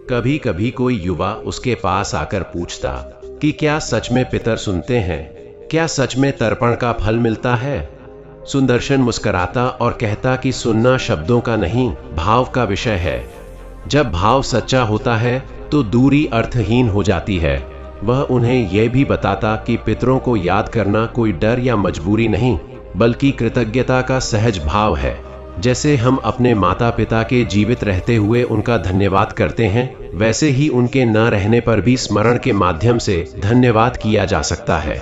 कभी कभी कोई युवा उसके पास आकर पूछता कि क्या सच में पितर सुनते हैं, क्या सच में तर्पण का फल मिलता है? सुदर्शन मुस्कुराता और कहता कि सुनना शब्दों का नहीं, भाव का विषय है। जब भाव सच्चा होता है तो दूरी अर्थहीन हो जाती है। वह उन्हें यह भी बताता कि पितरों को याद करना कोई डर या मजबूरी नहीं, बल्कि कृतज्ञता का सहज भाव है। जैसे हम अपने माता पिता के जीवित रहते हुए उनका धन्यवाद करते हैं, वैसे ही उनके न रहने पर भी स्मरण के माध्यम से धन्यवाद किया जा सकता है।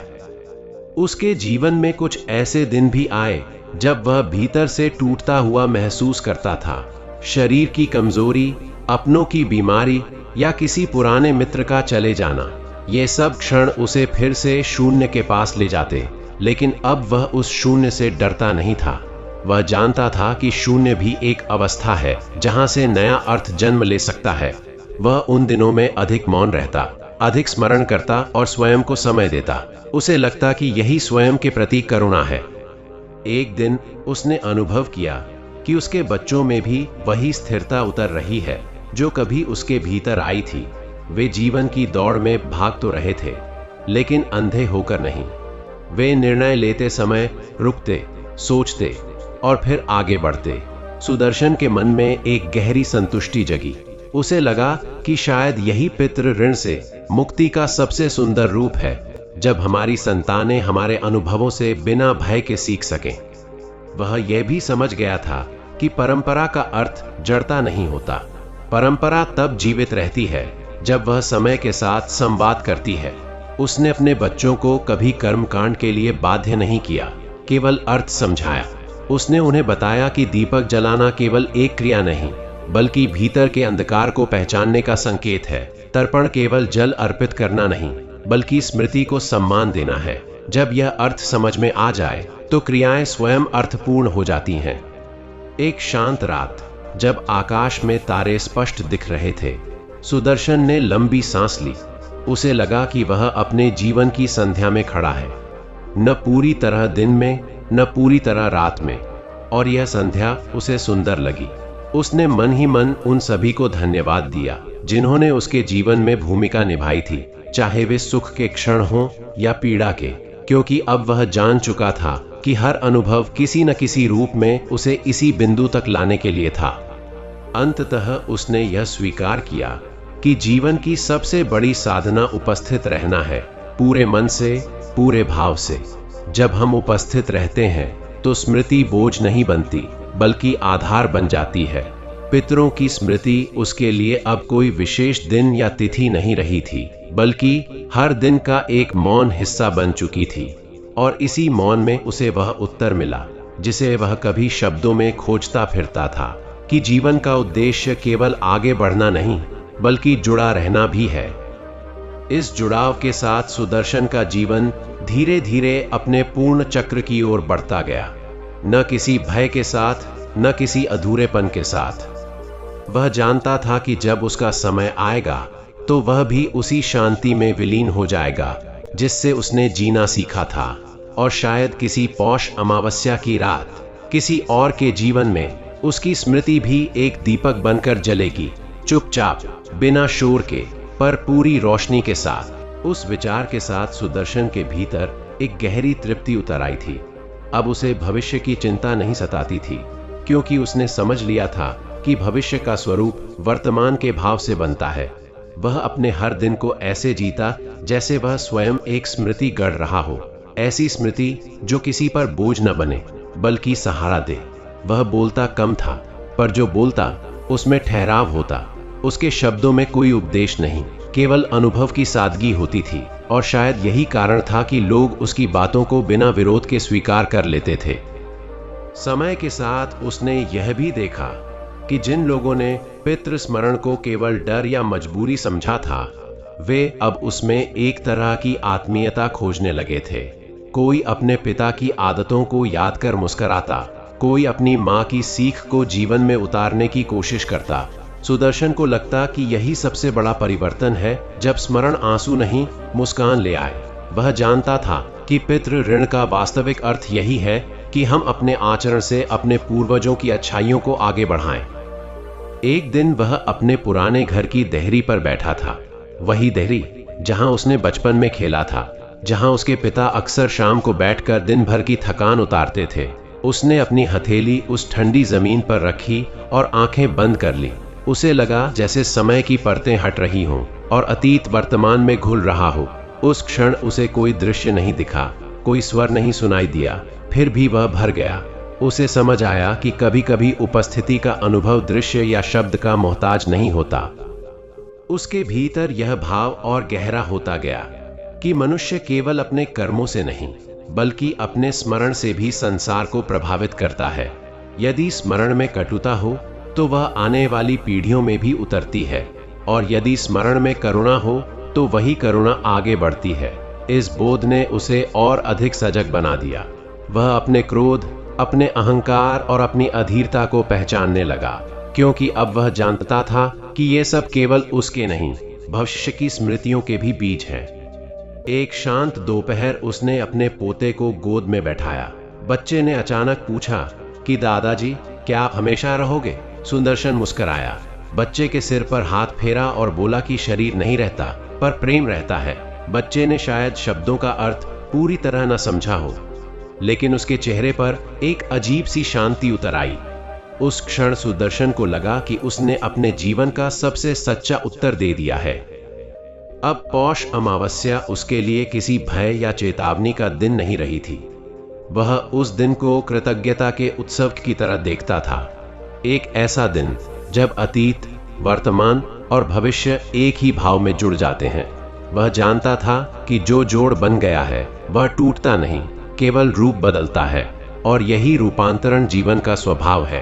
उसके जीवन में कुछ ऐसे दिन भी आए जब वह भीतर से टूटता हुआ महसूस करता था। शरीर की कमजोरी, अपनों की बीमारी या किसी पुराने मित्र का चले जाना, ये सब क्षण उसे फिर से शून्य के पास ले जाते। लेकिन अब वह उस शून्य से डरता नहीं था। वह जानता था कि शून्य भी एक अवस्था है जहां से नया अर्थ जन्म ले सकता है। वह उन दिनों में अधिक मौन रहता, अधिक स्मरण करता और स्वयं को समय देता। उसे लगता कि यही स्वयं के प्रति करुणा है। एक दिन उसने अनुभव किया कि उसके बच्चों में भी वही स्थिरता उतर रही है जो कभी उसके भीतर आई थी। वे जीवन की दौड़ में भाग तो रहे थे, लेकिन अंधे होकर नहीं। वे निर्णय लेते समय रुकते, सोचते और फिर आगे बढ़ते। सुदर्शन के मन में एक गहरी संतुष्टि जगी। उसे लगा कि शायद यही पितृ ऋण से मुक्ति का सबसे सुंदर रूप है, जब हमारी संतानें हमारे अनुभवों से बिना भय के सीख सकें। वह यह भी समझ गया था कि परंपरा का अर्थ जड़ता नहीं होता। परंपरा तब जीवित रहती है जब वह समय के साथ संवाद करती है। उसने अपने बच्चों को कभी कर्मकांड के लिए बाध्य नहीं किया, केवल अर्थ समझाया। उसने उन्हें बताया कि दीपक जलाना केवल एक क्रिया नहीं, बल्कि भीतर के अंधकार को पहचानने का संकेत है। तर्पण केवल जल अर्पित करना नहीं, बल्कि स्मृति को सम्मान देना है। जब यह अर्थ समझ में आ जाए तो क्रियाएं स्वयं अर्थपूर्ण हो जाती हैं। एक शांत रात, जब आकाश में तारे स्पष्ट दिख रहे थे, सुदर्शन ने लंबी सांस ली। उसे लगा कि वह अपने जीवन की संध्या में खड़ा है, न पूरी तरह दिन में, न पूरी तरह रात में, और यह संध्या उसे सुंदर लगी। उसने मन ही मन उन सभी को धन्यवाद दिया जिन्होंने उसके जीवन में भूमिका निभाई थी, चाहे वे सुख के क्षण हों या पीड़ा के, क्योंकि अब वह जान चुका था कि हर अनुभव किसी न किसी रूप में उसे इसी बिंदु तक लाने के लिए था। अंततः उसने यह स्वीकार किया कि जीवन की सबसे बड़ी साधना उपस्थित रहना है, पूरे मन से, पूरे भाव से। जब हम उपस्थित रहते हैं तो स्मृति बोझ नहीं बनती, बल्कि आधार बन जाती है। पितरों की स्मृति उसके लिए अब कोई विशेष दिन या तिथि नहीं रही थी, बल्कि हर दिन का एक मौन हिस्सा बन चुकी थी। और इसी मौन में उसे वह उत्तर मिला जिसे वह कभी शब्दों में खोजता फिरता था, कि जीवन का उद्देश्य केवल आगे बढ़ना नहीं बल्कि जुड़ा रहना भी है। इस जुड़ाव के साथ सुदर्शन का जीवन धीरे धीरे अपने पूर्ण चक्र की ओर बढ़ता गया, न किसी भय के साथ, न किसी अधूरेपन के साथ। वह जानता था कि जब उसका समय आएगा तो वह भी उसी शांति में विलीन हो जाएगा जिससे उसने जीना सीखा था। और शायद किसी पौष अमावस्या की रात किसी और के जीवन में उसकी स्मृति भी एक दीपक बनकर जलेगी, चुपचाप, बिना शोर के, पर पूरी रोशनी के साथ। उस विचार के साथ सुदर्शन के भीतर एक गहरी तृप्ति उतर आई थी। अब उसे भविष्य की चिंता नहीं सताती थी, क्योंकि उसने समझ लिया था कि भविष्य का स्वरूप वर्तमान के भाव से बनता है। वह अपने हर दिन को ऐसे जीता जैसे वह स्वयं एक स्मृति गढ़ रहा हो, ऐसी स्मृति जो किसी पर बोझ न बने बल्कि सहारा दे। वह बोलता कम था, पर जो बोलता उसमें ठहराव होता। उसके शब्दों में कोई उपदेश नहीं, केवल अनुभव की सादगी होती थी। और शायद यही कारण था कि लोग उसकी बातों को बिना विरोध के स्वीकार कर लेते थे। समय के साथ उसने यह भी देखा कि जिन लोगों ने पितृ स्मरण को केवल डर या मजबूरी समझा था, वे अब उसमें एक तरह की आत्मीयता खोजने लगे थे। कोई अपने पिता की आदतों को याद कर मुस्कुराता, कोई अपनी माँ की सीख को जीवन में उतारने की कोशिश करता। सुदर्शन को लगता कि यही सबसे बड़ा परिवर्तन है, जब स्मरण आंसू नहीं, मुस्कान ले आए। वह जानता था कि पितृ ऋण का वास्तविक अर्थ यही है कि हम अपने आचरण से अपने पूर्वजों की अच्छाइयों को आगे बढ़ाएं। एक दिन वह अपने पुराने घर की देहरी पर बैठा था, वही देहरी जहां उसने बचपन में खेला था, जहां उसके पिता अक्सर शाम को बैठकर दिन भर की थकान उतारते थे। उसने अपनी हथेली उस ठंडी जमीन पर रखी और आंखें बंद कर ली। उसे लगा जैसे समय की परतें हट रही हों और अतीत वर्तमान में घुल रहा हो। उस क्षण उसे कोई दृश्य नहीं दिखा, कोई स्वर नहीं सुनाई दिया, फिर भी वह भर गया। उसे समझ आया कि कभी कभी उपस्थिति का अनुभव दृश्य या शब्द का मोहताज नहीं होता। उसके भीतर यह भाव और गहरा होता गया कि मनुष्य केवल अपने कर्मों से नहीं बल्कि अपने स्मरण से भी संसार को प्रभावित करता है। यदि स्मरण में कटुता हो तो वह आने वाली पीढ़ियों में भी उतरती है, और यदि स्मरण में करुणा हो तो वही करुणा आगे बढ़ती है। इस बोध ने उसे और अधिक सजग बना दिया। वह अपने क्रोध, अपने अहंकार और अपनी अधीरता को पहचानने लगा, क्योंकि अब वह जानता था कि ये सब केवल उसके नहीं, भविष्य की स्मृतियों के भी बीज हैं। एक शांत दोपहर उसने अपने पोते को गोद में बैठाया। बच्चे ने अचानक पूछा कि दादाजी, क्या आप हमेशा रहोगे? सुदर्शन मुस्कुराया, बच्चे के सिर पर हाथ फेरा और बोला कि शरीर नहीं रहता, पर प्रेम रहता है। बच्चे ने शायद शब्दों का अर्थ पूरी तरह न समझा हो, लेकिन उसके चेहरे पर एक अजीब सी शांति उतर आई। उस क्षण सुदर्शन को लगा कि उसने अपने जीवन का सबसे सच्चा उत्तर दे दिया है। अब पौष अमावस्या उसके लिए किसी भय या चेतावनी का दिन नहीं रही थी। वह उस दिन को कृतज्ञता के उत्सव की तरह देखता था। एक ऐसा दिन जब अतीत, वर्तमान और भविष्य एक ही भाव में जुड़ जाते हैं। वह जानता था कि जो जोड़ बन गया है वह टूटता नहीं, केवल रूप बदलता है, और यही रूपांतरण जीवन का स्वभाव है।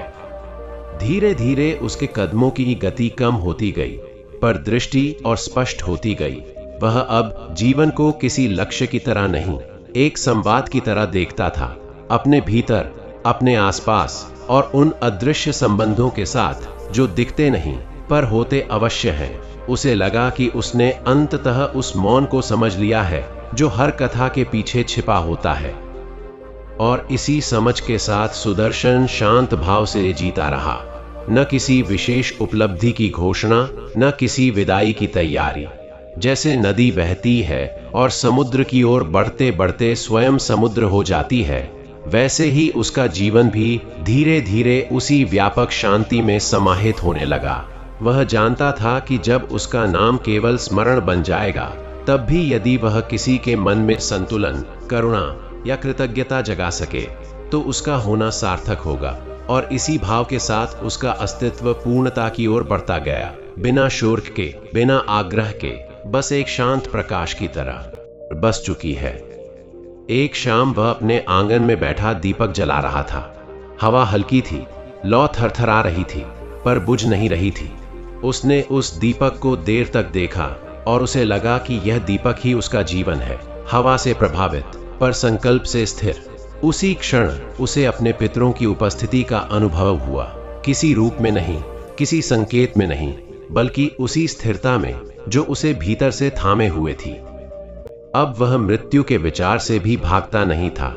धीरे धीरे उसके कदमों की गति कम होती गई, पर दृष्टि और स्पष्ट होती गई। वह अब जीवन को किसी लक्ष्य की तरह नहीं, एक संवाद की तरह देखता था, अपने भीतर, अपने आसपास और उन अदृश्य संबंधों के साथ जो दिखते नहीं पर होते अवश्य हैं। उसे लगा कि उसने अंततः उस मौन को समझ लिया है जो हर कथा के पीछे छिपा होता है। और इसी समझ के साथ सुदर्शन शांत भाव से जीता रहा, न किसी विशेष उपलब्धि की घोषणा, न किसी विदाई की तैयारी। जैसे नदी बहती है और समुद्र की ओर बढ़ते बढ़ते स्वयं समुद्र हो जाती है, वैसे ही उसका जीवन भी धीरे धीरे उसी व्यापक शांति में समाहित होने लगा। वह जानता था कि जब उसका नाम केवल स्मरण बन जाएगा, तब भी यदि वह किसी के मन में संतुलन, करुणा या कृतज्ञता जगा सके, तो उसका होना सार्थक होगा। और इसी भाव के साथ उसका अस्तित्व पूर्णता की ओर बढ़ता गया, बिना शोर के, बिना आग्रह के, बस एक शांत प्रकाश की तरह बस चुकी है। एक शाम वह अपने आंगन में बैठा दीपक जला रहा था। हवा हल्की थी, लौ थरथरा रही थी, पर बुझ नहीं रही थी। उसने उस दीपक को देर तक देखा और उसे लगा कि यह दीपक ही उसका जीवन है, हवा से प्रभावित पर संकल्प से स्थिर। उसी क्षण उसे अपने पितरों की उपस्थिति का अनुभव हुआ, किसी रूप में नहीं, किसी संकेत में नहीं, बल्कि उसी स्थिरता में जो उसे भीतर से थामे हुए थी। अब वह मृत्यु के विचार से भी भागता नहीं था।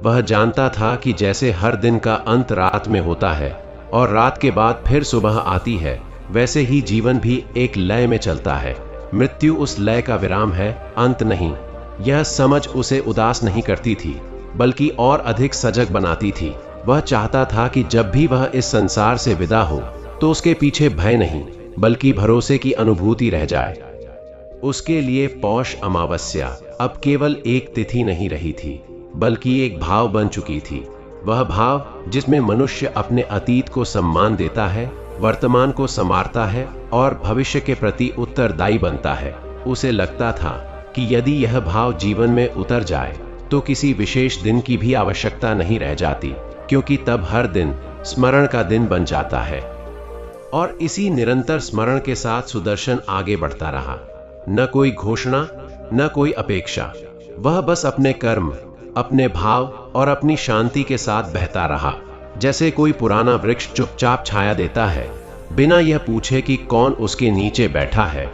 वह जानता था कि जैसे हर दिन का अंत रात में होता है और रात के बाद फिर सुबह आती है, वैसे ही जीवन भी एक लय में चलता है। मृत्यु उस लय का विराम है, अंत नहीं। यह समझ उसे उदास नहीं करती थी, बल्कि और अधिक सजग बनाती थी। वह चाहता था कि जब भी वह इस संसार से विदा हो तो उसके पीछे भय नहीं, बल्कि भरोसे की अनुभूति रह जाए। उसके लिए पौष अमावस्या अब केवल एक तिथि नहीं रही थी, बल्कि एक भाव बन चुकी थी। वह भाव जिसमें मनुष्य अपने अतीत को सम्मान देता है, वर्तमान को संवारता है और भविष्य के प्रति उत्तरदायी बनता है। उसे लगता था कि यदि यह भाव जीवन में उतर जाए तो किसी विशेष दिन की भी आवश्यकता नहीं रह जाती, क्योंकि तब हर दिन स्मरण का दिन बन जाता है। और इसी निरंतर स्मरण के साथ सुदर्शन आगे बढ़ता रहा। न कोई घोषणा, न कोई अपेक्षा, वह बस अपने कर्म, अपने भाव और अपनी शांति के साथ बहता रहा। जैसे कोई पुराना वृक्ष चुपचाप छाया देता है, बिना यह पूछे कि कौन उसके नीचे बैठा है।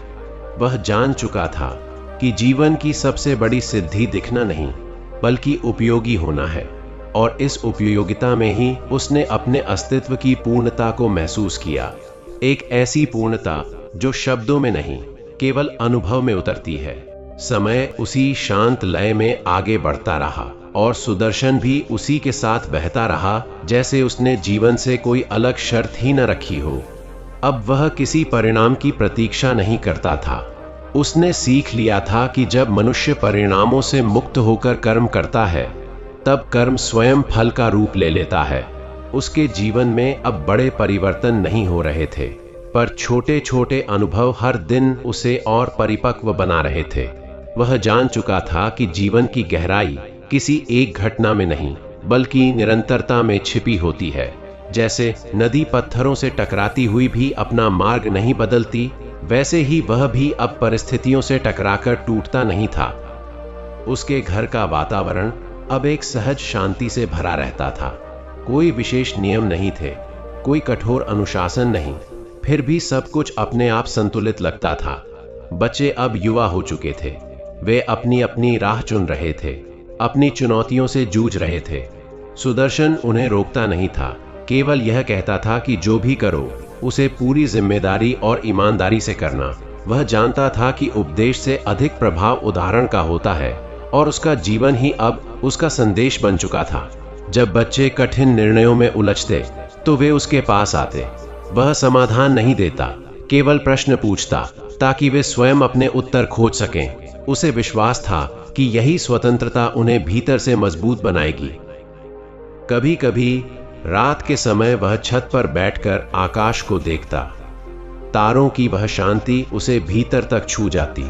वह जान चुका था कि जीवन की सबसे बड़ी सिद्धि दिखना नहीं, बल्कि उपयोगी होना है। और इस उपयोगिता में ही उसने अपने अस्तित्व की पूर्णता को महसूस किया। एक ऐसी पूर्णता जो शब्दों में नहीं, केवल अनुभव में उतरती है। समय उसी शांत लय में आगे बढ़ता रहा और सुदर्शन भी उसी के साथ बहता रहा, जैसे उसने जीवन से कोई अलग शर्त ही न रखी हो। अब वह किसी परिणाम की प्रतीक्षा नहीं करता था। उसने सीख लिया था कि जब मनुष्य परिणामों से मुक्त होकर कर्म करता है, तब कर्म स्वयं फल का रूप ले लेता है। उसके जीवन में अब बड़े परिवर्तन नहीं हो रहे थे, पर छोटे छोटे अनुभव हर दिन उसे और परिपक्व बना रहे थे। वह जान चुका था कि जीवन की गहराई किसी एक घटना में नहीं, बल्कि निरंतरता में छिपी होती है। जैसे नदी पत्थरों से टकराती हुई भी अपना मार्ग नहीं बदलती, वैसे ही वह भी अब परिस्थितियों से टकराकर टूटता नहीं था। उसके घर का वातावरण अब एक सहज शांति से भरा रहता था। कोई विशेष नियम नहीं थे, कोई कठोर अनुशासन नहीं, फिर भी सब कुछ अपने आप संतुलित लगता था। बच्चे अब युवा हो चुके थे। वे अपनी अपनी राह चुन रहे थे, अपनी चुनौतियों से जूझ रहे थे। सुदर्शन उन्हें रोकता नहीं था, केवल यह कहता था कि जो भी करो उसे पूरी जिम्मेदारी और ईमानदारी से करना। वह जानता था कि उपदेश से अधिक प्रभाव उदाहरण का होता है, और उसका जीवन ही अब उसका संदेश बन चुका था। जब बच्चे कठिन निर्णयों में उलझते तो वे उसके पास आते। वह समाधान नहीं देता, केवल प्रश्न पूछता, ताकि वे स्वयं अपने उत्तर खोज सकें। उसे विश्वास था कि यही स्वतंत्रता उन्हें भीतर से मजबूत बनाएगी। कभी कभी रात के समय वह छत पर बैठकर आकाश को देखता। तारों की वह शांति उसे भीतर तक छू जाती।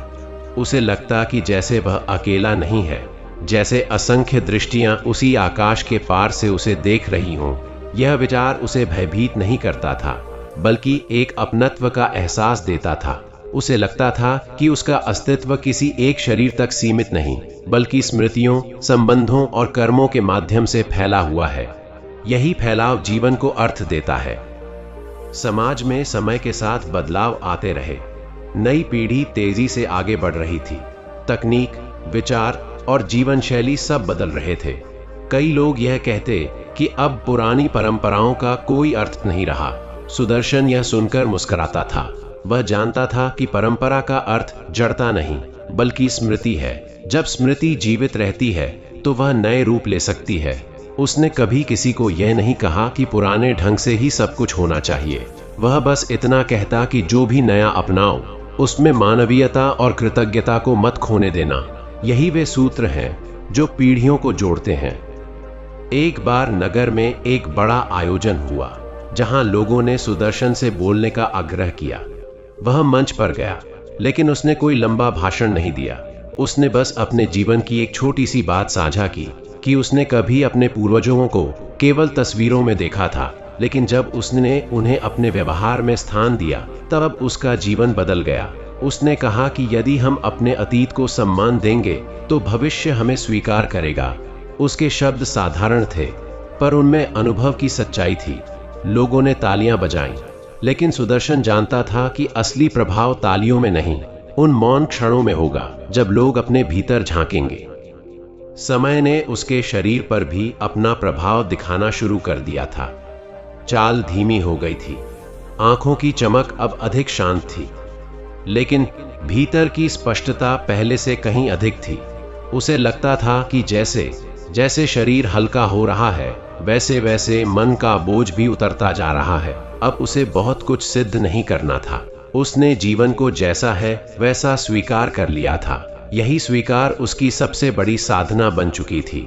उसे लगता कि जैसे वह अकेला नहीं है, जैसे असंख्य दृष्टियां उसी आकाश के पार से उसे देख रही हों। यह विचार उसे भयभीत नहीं करता था, बल्कि एक अपनत्व का एहसास देता था। उसे लगता था कि उसका अस्तित्व किसी एक शरीर तक सीमित नहीं, बल्कि स्मृतियों, संबंधों और कर्मों के माध्यम से फैला हुआ है। यही फैलाव जीवन को अर्थ देता है। समाज में समय के साथ बदलाव आते रहे। नई पीढ़ी तेजी से आगे बढ़ रही थी। तकनीक, विचार और जीवन शैली सब बदल रहे थे। कई लोग यह कहते कि अब पुरानी परंपराओं का कोई अर्थ नहीं रहा। सुदर्शन यह सुनकर मुस्कुराता था। वह जानता था कि परंपरा का अर्थ जड़ता नहीं, बल्कि स्मृति है। जब स्मृति जीवित रहती है तो वह नए रूप ले सकती है। उसने कभी किसी को यह नहीं कहा कि पुराने ढंग से ही सब कुछ होना चाहिए। वह बस इतना कहता कि जो भी नया अपनाओ, उसमें मानवीयता और कृतज्ञता को मत खोने देना। यही वे सूत्र हैं जो पीढ़ियों को जोड़ते हैं। एक बार नगर में एक बड़ा आयोजन हुआ जहां लोगों ने सुदर्शन से बोलने का आग्रह किया। वह मंच पर गया, लेकिन उसने कोई लंबा भाषण नहीं दिया। उसने बस अपने जीवन की एक छोटी सी बात साझा की कि उसने कभी अपने पूर्वजों को केवल तस्वीरों में देखा था, लेकिन जब उसने उन्हें अपने व्यवहार में स्थान दिया तब उसका जीवन बदल गया। उसने कहा कि यदि हम अपने अतीत को सम्मान देंगे तो भविष्य हमें स्वीकार करेगा। उसके शब्द साधारण थे, पर उनमें अनुभव की सच्चाई थी। लोगों ने तालियां बजाईं, लेकिन सुदर्शन जानता था कि असली प्रभाव तालियों में नहीं, उन मौन क्षणों में होगा जब लोग अपने भीतर झांकेंगे। समय ने उसके शरीर पर भी अपना प्रभाव दिखाना शुरू कर दिया था। चाल धीमी हो गई थी, आंखों की चमक अब अधिक शांत थी, लेकिन भीतर की स्पष्टता पहले से कहीं अधिक थी। उसे लगता था कि जैसे जैसे शरीर हल्का हो रहा है, वैसे वैसे मन का बोझ भी उतरता जा रहा है। अब उसे बहुत कुछ सिद्ध नहीं करना था। उसने जीवन को जैसा है वैसा स्वीकार कर लिया था। यही स्वीकार उसकी सबसे बड़ी साधना बन चुकी थी।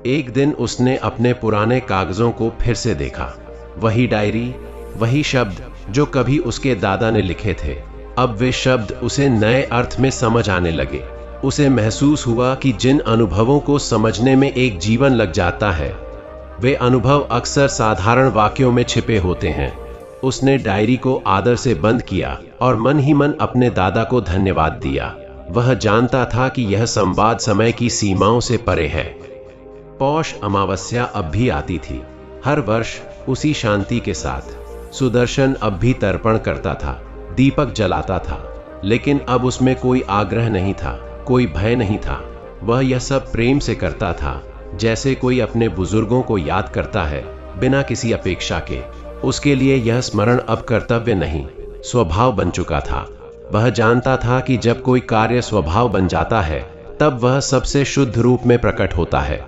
एक दिन उसने अपने पुराने कागजों को फिर से देखा। वही डायरी, वही शब्द जो कभी उसके दादा ने लिखे थे। अब वे शब्द उसे नए अर्थ में समझ आने लगे। उसे महसूस हुआ कि जिन अनुभवों को समझने में एक जीवन लग जाता है, वे अनुभव अक्सर साधारण वाक्यों में छिपे होते हैं। उसने डायरी को आदर से बंद किया और मन ही मन अपने दादा को धन्यवाद दिया। वह जानता था कि यह संवाद समय की सीमाओं से परे है। पौष अमावस्या अब भी आती थी, हर वर्ष उसी शांति के साथ। सुदर्शन अब भी तर्पण करता था, दीपक जलाता था, लेकिन अब उसमें कोई आग्रह नहीं था, कोई भय नहीं था। वह यह सब प्रेम से करता था, जैसे कोई अपने बुजुर्गों को याद करता है, बिना किसी अपेक्षा के। उसके लिए यह स्मरण अब कर्तव्य नहीं, स्वभाव बन चुका था। वह जानता था कि जब कोई कार्य स्वभाव बन जाता है, तब वह सबसे शुद्ध रूप में प्रकट होता है।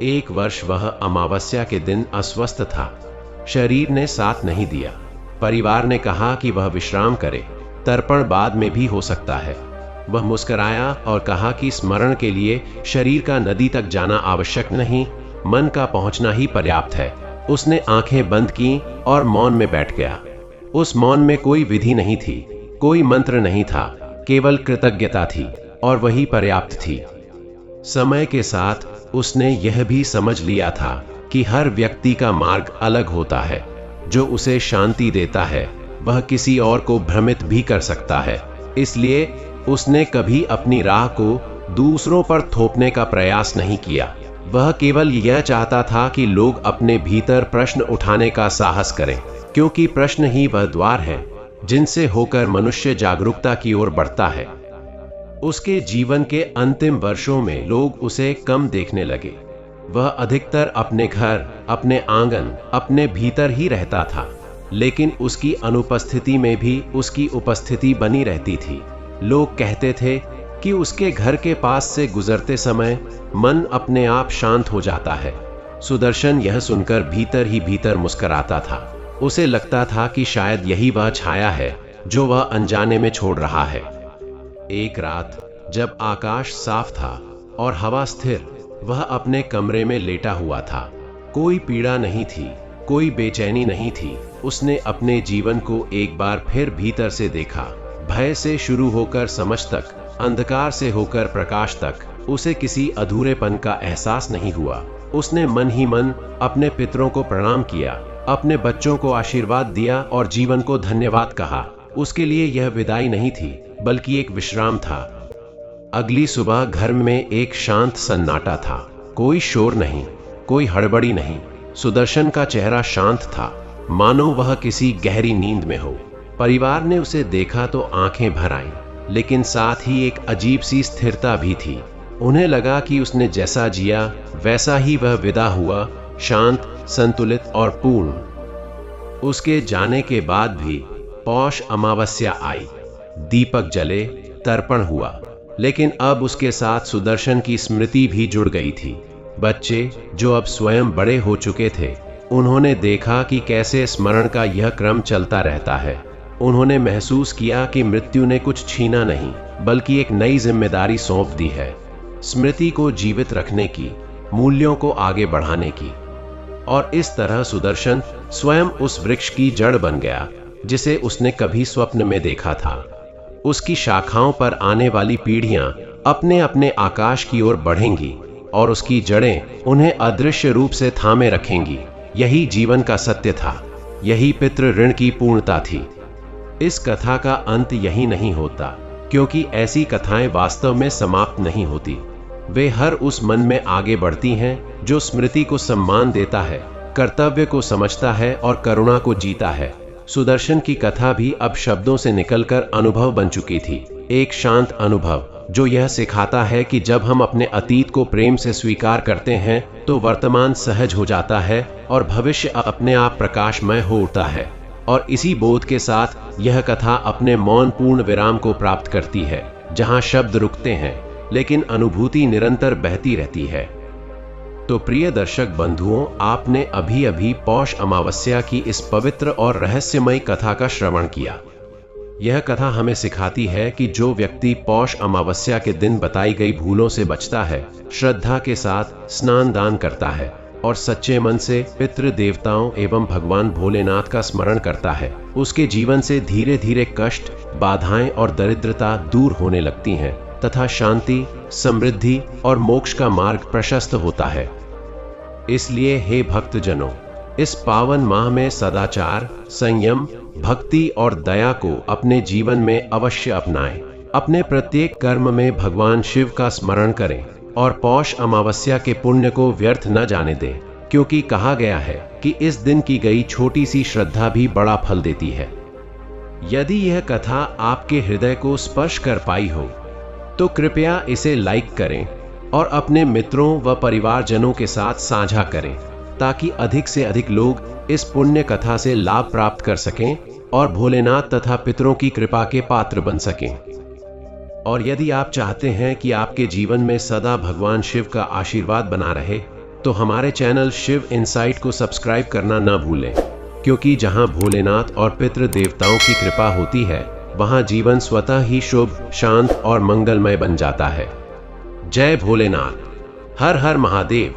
एक वर्ष वह अमावस्या के दिन अस्वस्थ था। शरीर ने साथ नहीं दिया। परिवार ने कहा कि वह विश्राम करे, तर्पण बाद में भी हो सकता है। वह मुस्कुराया और कहा कि स्मरण के लिए शरीर का नदी तक जाना आवश्यक नहीं, मन का पहुंचना ही पर्याप्त है। उसने आंखें बंद की और मौन में बैठ गया। उस मौन में कोई विधि नहीं थी, कोई मंत्र नहीं था, केवल कृतज्ञता थी, और वही पर्याप्त थी। समय के साथ उसने यह भी समझ लिया था कि हर व्यक्ति का मार्ग अलग होता है। जो उसे शांति देता है, वह किसी और को भ्रमित भी कर सकता है। इसलिए उसने कभी अपनी राह को दूसरों पर थोपने का प्रयास नहीं किया। वह केवल यह चाहता था कि लोग अपने भीतर प्रश्न उठाने का साहस करें, क्योंकि प्रश्न ही वह द्वार है जिनसे होकर मनुष्य जागरूकता की ओर बढ़ता है। उसके जीवन के अंतिम वर्षों में लोग उसे कम देखने लगे। वह अधिकतर अपने घर, अपने आंगन, अपने भीतर ही रहता था, लेकिन उसकी अनुपस्थिति में भी उसकी उपस्थिति बनी रहती थी। लोग कहते थे कि उसके घर के पास से गुजरते समय मन अपने आप शांत हो जाता है। सुदर्शन यह सुनकर भीतर ही भीतर मुस्कुराता था। उसे लगता था कि शायद यही वह छाया है जो वह अनजाने में छोड़ रहा है। एक रात जब आकाश साफ था और हवा स्थिर, वह अपने कमरे में लेटा हुआ था। कोई पीड़ा नहीं थी, कोई बेचैनी नहीं थी। उसने अपने जीवन को एक बार फिर भीतर से देखा। भय से शुरू होकर समझ तक, अंधकार से होकर प्रकाश तक, उसे किसी अधूरेपन का एहसास नहीं हुआ। उसने मन ही मन अपने पितरों को प्रणाम किया, अपने बच्चों को आशीर्वाद दिया और जीवन को धन्यवाद कहा। उसके लिए यह विदाई नहीं थी, बल्कि एक विश्राम था। अगली सुबह घर में एक शांत सन्नाटा था। कोई शोर नहीं, कोई हड़बड़ी नहीं। सुदर्शन का चेहरा शांत था, मानो वह किसी गहरी नींद में हो। परिवार ने उसे देखा तो आंखें भर आईं, लेकिन साथ ही एक अजीब सी स्थिरता भी थी। उन्हें लगा कि उसने जैसा जिया वैसा ही वह विदा हुआ, शांत, संतुलित और पूर्ण। उसके जाने के बाद भी पौष अमावस्या आई, दीपक जले, तर्पण हुआ, लेकिन अब उसके साथ सुदर्शन की स्मृति भी जुड़ गई थी। बच्चे जो अब स्वयं बड़े हो चुके थे, उन्होंने देखा कि कैसे स्मरण का यह क्रम चलता रहता है। उन्होंने महसूस किया कि मृत्यु ने कुछ छीना नहीं, बल्कि एक नई जिम्मेदारी सौंप दी है, स्मृति को जीवित रखने की, मूल्यों को आगे बढ़ाने की। और इस तरह सुदर्शन स्वयं उस वृक्ष की जड़ बन गया जिसे उसने कभी स्वप्न में देखा था। उसकी शाखाओं पर आने वाली पीढ़ियां अपने अपने आकाश की ओर बढ़ेंगी और उसकी जड़ें उन्हें अदृश्य रूप से थामे रखेंगी। यही जीवन का सत्य था, यही पितृ ऋण की पूर्णता थी। इस कथा का अंत यही नहीं होता, क्योंकि ऐसी कथाएं वास्तव में समाप्त नहीं होती। वे हर उस मन में आगे बढ़ती हैं जो स्मृति को सम्मान देता है, कर्तव्य को समझता है और करुणा को जीता है। सुदर्शन की कथा भी अब शब्दों से निकलकर अनुभव बन चुकी थी, एक शांत अनुभव जो यह सिखाता है कि जब हम अपने अतीत को प्रेम से स्वीकार करते हैं तो वर्तमान सहज हो जाता है और भविष्य अपने आप प्रकाशमय हो उठता है। और इसी बोध के साथ यह कथा अपने मौन पूर्ण विराम को प्राप्त करती है, जहां शब्द रुकते हैं लेकिन अनुभूति निरंतर बहती रहती है। तो प्रिय दर्शक बंधुओं, आपने अभी अभी पौष अमावस्या की इस पवित्र और रहस्यमयी कथा का श्रवण किया। यह कथा हमें सिखाती है कि जो व्यक्ति पौष अमावस्या के दिन बताई गई भूलों से बचता है, श्रद्धा के साथ स्नान दान करता है और सच्चे मन से पितृ देवताओं एवं भगवान भोलेनाथ का स्मरण करता है, उसके जीवन से धीरे धीरे कष्ट, बाधाएं और दरिद्रता दूर होने लगती हैं तथा शांति, समृद्धि और मोक्ष का मार्ग प्रशस्त होता है। इसलिए हे भक्तजनों, इस पावन माह में सदाचार, संयम, भक्ति और दया को अपने जीवन में अवश्य अपनाएं। अपने प्रत्येक कर्म में भगवान शिव का स्मरण करें और पौष अमावस्या के पुण्य को व्यर्थ न जाने दें, क्योंकि कहा गया है कि इस दिन की गई छोटी सी श्रद्धा भी बड़ा फल देती है। यदि यह कथा आपके हृदय को स्पर्श कर पाई हो तो कृपया इसे लाइक करें और अपने मित्रों व परिवारजनों के साथ साझा करें, ताकि अधिक से अधिक लोग इस पुण्य कथा से लाभ प्राप्त कर सकें और भोलेनाथ तथा पितरों की कृपा के पात्र बन सकें। और यदि आप चाहते हैं कि आपके जीवन में सदा भगवान शिव का आशीर्वाद बना रहे, तो हमारे चैनल शिव इनसाइट को सब्सक्राइब करना न भूलें, क्योंकि जहां भोलेनाथ और पितृ देवताओं की कृपा होती है, वहां जीवन स्वतः ही शुभ, शांत और मंगलमय बन जाता है। जय भोलेनाथ। हर हर महादेव।